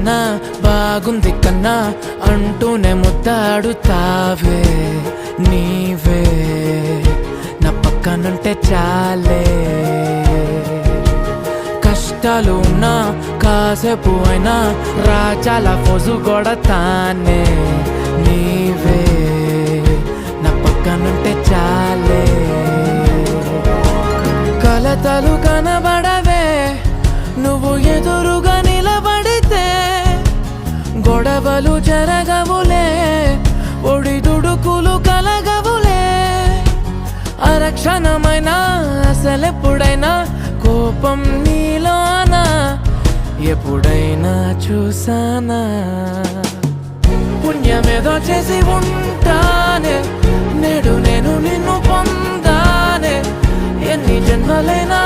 కన్నా బాగుంది కన్నా అంటూనే ముద్దాడుతావే నీవే నా పక్కనుంటే చాలే. కష్టాలు ఉన్నా కాసేపు అయినా రాజాల ఫోజు కొడతానే నీవే నా పక్కనుంటే చాలే. కలతలు కనబడవే నువ్వు ఎదురుగా నిలబడితే, గొడవలు జరగవులే ఒడిదుడుకులు కలగవులే. అరక్షణమైనా అసలెప్పుడైనా కోపం నీలోనా ఎప్పుడైనా చూసానా? పుణ్యమేదో చేసి ఉంటానే నేడు నేను నిన్ను పొందానే. ఎన్ని జన్మలైనా